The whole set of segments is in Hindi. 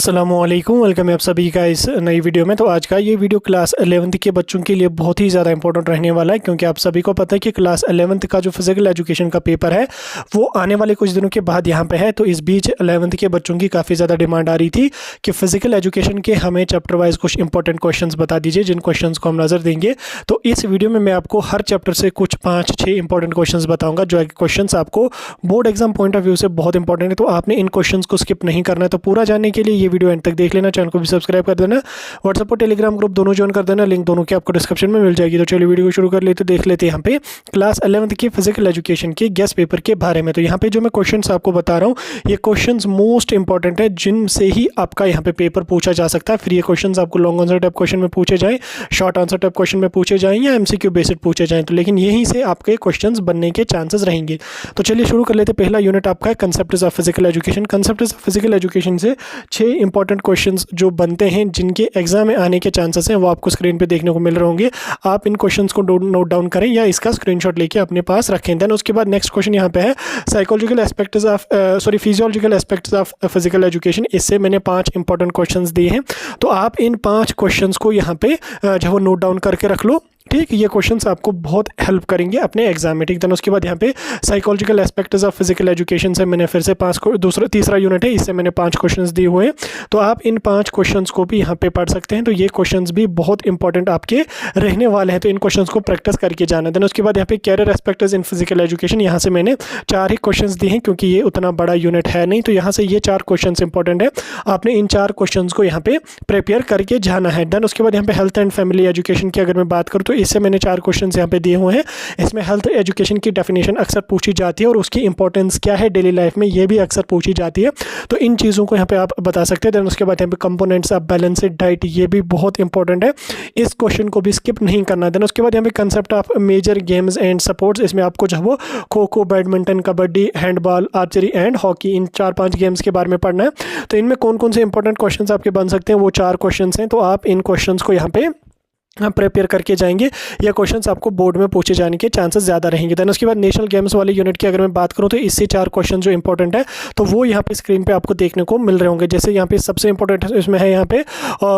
अस्सलामुअलैकुम, वेलकम है आप सभी का इस नई वीडियो में। तो आज का ये वीडियो क्लास 11th के बच्चों के लिए बहुत ही ज़्यादा इंपॉर्टेंट रहने वाला है, क्योंकि आप सभी को पता है कि क्लास 11th का जो फिजिकल एजुकेशन का पेपर है वो आने वाले कुछ दिनों के बाद यहाँ पे है। तो इस बीच 11th के बच्चों की काफ़ी ज़्यादा डिमांड आ रही थी कि फिजिकल एजुकेशन के हमें चैप्टर वाइज कुछ इंपॉर्टेंट क्वेश्चन बता दीजिए, जिन क्वेश्चन को हम नज़र देंगे। तो इस वीडियो में मैं आपको हर चैप्टर से कुछ 5-6 इंपॉर्टेंट क्वेश्चन बताऊँगा, जो क्वेश्चन आपको board exam point of view से बहुत इंपॉर्टेंट है। तो आपने इन क्वेश्चन को स्किप नहीं करना है। तो पूरा जानने के लिए ये वीडियो एंड तक देख लेना, चैनल को भी सब्सक्राइब कर देना, व्हाट्सएप और टेलीग्राम ग्रुप दोनों ज्वाइन कर देना, लिंक दोनों की आपको डिस्क्रिप्शन में मिल जाएगी। तो चलिए वीडियो को शुरू कर लेते, देख लेते हैं यहाँ पे क्लास 11th के फिजिकल एजुकेशन के गेस्ट पेपर के बारे में। तो यहाँ पे जो मैं क्वेश्चंस आपको बता रहा हूँ, ये क्वेश्चंस मोस्ट इंपॉर्टेंट है, जिनसे ही आपका यहाँ पे पेपर पूछा जा सकता है। फिर ये क्वेश्चंस आपको लॉन्ग आंसर टाइप क्वेश्चन में पूछे जाएं, शॉर्ट आंसर टाइप क्वेश्चन में पूछे जाएं या एमसीक्यू बेस्ड पूछे जाएं, तो लेकिन यहीं से आपके क्वेश्चंस बनने के चांसेस रहेंगे। तो चलिए शुरू कर लेते। पहला यूनिट आपका है concepts of physical education. Concepts of physical education से 6 इंपॉर्टेंट क्वेश्चंस जो बनते हैं, जिनके एग्जाम में आने के चांसेस हैं, वो आपको स्क्रीन पे देखने को मिल रहे होंगे। आप इन क्वेश्चंस को नोट डाउन करें या इसका स्क्रीनशॉट लेके अपने पास रखें। देन उसके बाद नेक्स्ट क्वेश्चन यहाँ पे है psychological aspects of physiological aspects of physical education. इससे मैंने 5 इंपॉर्टेंट क्वेश्चंस दिए हैं, तो आप इन 5 क्वेश्चंस को यहाँ पे जो वो नोट डाउन करके रख लो। ठीक, ये क्वेश्चंस आपको बहुत हेल्प करेंगे अपने एग्जाम में। ठीक, देन उसके बाद यहाँ पे psychological aspects of physical education से मैंने फिर से तीसरा यूनिट है, इससे मैंने 5 क्वेश्चंस दिए हुए हैं। तो आप इन 5 क्वेश्चंस को भी यहाँ पे पढ़ सकते हैं। तो ये क्वेश्चंस भी बहुत इंपॉर्टेंट आपके रहने वाले हैं, तो इन क्वेश्चंस को प्रैक्टिस करके जाना। देन उसके बाद यहाँ पे career aspects in physical education, यहाँ से मैंने 4 ही क्वेश्चंस दिए हैं, क्योंकि ये उतना बड़ा यूनिट है नहीं। तो यहाँ से ये 4 क्वेश्चंस इंपॉर्टेंट है, आपने इन 4 क्वेश्चंस को यहाँ पे प्रिपेयर करके जाना है। देन उसके बाद यहाँ पे हेल्थ एंड फैमिली एजुकेशन की अगर मैं बात करूँ, तो इससे मैंने 4 क्वेश्चन यहाँ पे दिए हुए हैं। इसमें हेल्थ एजुकेशन की डेफिनेशन अक्सर पूछी जाती है, और उसकी इंपॉर्टेंस क्या है डेली लाइफ में, ये भी अक्सर पूछी जाती है। तो इन चीज़ों को यहाँ पे आप बता सकते हैं। देन उसके बाद यहाँ पे कंपोनेंट्स ऑफ बैलेंस्ड डाइट, ये भी बहुत इंपॉर्टेंट है, इस क्वेश्चन को भी स्किप नहीं करना। देन उसके बाद यहाँ पे concept of major games and sports, इसमें आपको जो वो kho kho, badminton, kabaddi, handball, archery and hockey, इन 4-5 गेम्स के बारे में पढ़ना है। तो इनमें कौन कौन से इंपॉर्टेंट क्वेश्चन आपके बन सकते हैं, वो 4 क्वेश्चन हैं। तो आप इन क्वेश्चन को यहाँ पे प्रिपेयर करके जाएंगे, या क्वेश्चंस आपको बोर्ड में पूछे जाने के चांसेस ज़्यादा रहेंगे। देन उसके बाद नेशनल गेम्स वाले यूनिट की अगर मैं बात करूं, तो इससे 4 क्वेश्चन जो इंपॉर्टेंट है, तो वो यहाँ पे स्क्रीन पे आपको देखने को मिल रहे होंगे। जैसे यहाँ पे सबसे इंपॉर्टेंट इसमें है यहाँ पे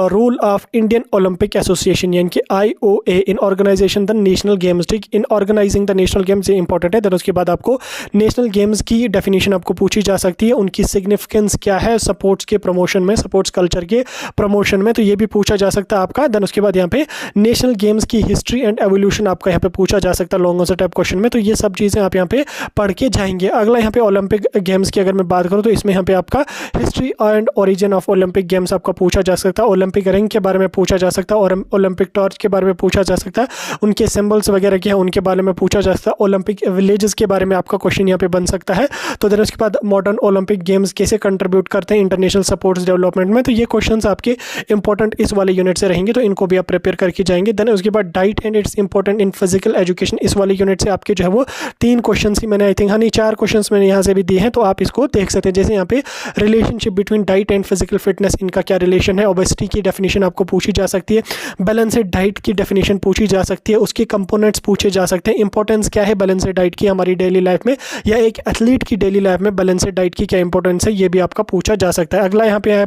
rule of Indian Olympic Association, यानी कि IOA in organisation the national games. ठीक, in organising the national games, ये इंपॉर्टेंट है। देन उसके बाद आपको नेशनल गेम्स की डेफिनेशन आपको पूछी जा सकती है, उनकी सिग्निफिकेंस क्या है स्पोर्ट्स के प्रमोशन में, स्पोर्ट्स कल्चर के प्रमोशन में, तो ये भी पूछा जा सकता है आपका। देन उसके बाद यहाँ पे नेशनल गेम्स की हिस्ट्री एंड एवोल्यूशन आपका यहाँ पे पूछा जा सकता है लॉन्ग आंसर टाइप क्वेश्चन में। तो ये सब चीज़ें आप यहाँ पे पढ़ के जाएंगे। अगला यहाँ पे ओलंपिक गेम्स की अगर मैं बात करूँ, तो इसमें यहाँ पे आपका history and origin of Olympic games आपका पूछा जा सकता है, ओलंपिक रिंग के बारे में पूछा जा सकता है, और ओलंपिक टॉर्च के बारे में पूछा जा सकता है, उनके सिंबल्स वगैरह क्या है उनके बारे में पूछा जा सकता है, ओलंपिक विलेजेस के बारे में आपका क्वेश्चन यहाँ पे बन सकता है। तो देन उसके बाद मॉडर्न ओलंपिक गेम्स कैसे कंट्रीब्यूट करते हैं इंटरनेशनल स्पोर्ट्स डेवलपमेंट में, तो ये क्वेश्चन आपके इंपॉर्टेंट इस वाले यूनिट से रहेंगे, तो इनको भी आप प्रिपेयर करके जाएंगे। देन उसके बाद diet and it's important in physical education, इस वाले यूनिट से आपके जो है वो 3 क्वेश्चन ही मैंने आई थिंक 4 क्वेश्चन मैंने यहाँ से भी दिए हैं, तो आप इसको देख सकते हैं। जैसे यहाँ पे relationship between diet and physical fitness, इनका क्या रिलेशन है, ओबेसिटी की डेफिनेशन आपको पूछी जा सकती है, बैलेंस्ड डाइट की डेफिनेशन पूछी जा सकती है, उसके कंपोनेंट्स पूछे जा सकते हैं, इंपॉर्टेंस क्या है बैलेंस्ड डाइट की हमारी डेली लाइफ में, या एक एथलीट की डेली लाइफ में बैलेंस्ड डाइट की क्या इंपॉर्टेंस है, ये भी आपका पूछा जा सकता है। अगला यहाँ पे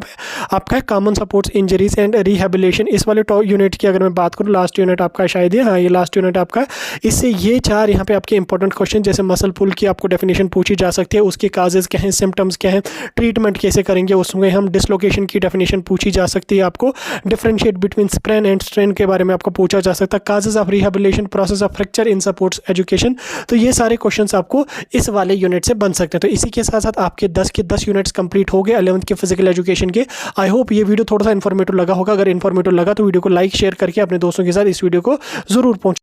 आपका common supports injuries and rehabilitation, इस वाले यूनिट की अगर मैं बात करूँ, लास्ट यूनिट आपका शायद हाँ ये लास्ट यूनिट आपका, इससे ये 4 यहाँ पे आपके इंपॉर्टेंट क्वेश्चन, जैसे मसल पुल की आपको डेफिनेशन पूछी जा सकती है, उसके काजेस क्या हैं, सिम्टम्स क्या हैं, ट्रीटमेंट कैसे करेंगे, उसमें हम डिसलोकेशन की डेफिनेशन पूछी जा सकती है, आपको differentiate between sprain and strain के बारे में आपको पूछा जा सकता है, causes of rehabilitation, process of fracture in sports education. तो ये सारे क्वेश्चंस आपको इस वाले यूनिट से बन सकते हैं। तो इसी के साथ साथ आपके 10 के 10 यूनिट्स कंप्लीट हो गए 11th के फिजिकल एजुकेशन के। आई होप ये वीडियो थोड़ा सा इन्फॉर्मेटिव लगा होगा। अगर इन्फॉर्मेटिव लगा तो वीडियो को लाइक शेयर करके अपने दोस्तों के साथ इस वीडियो को जरूर पहुंचाएं।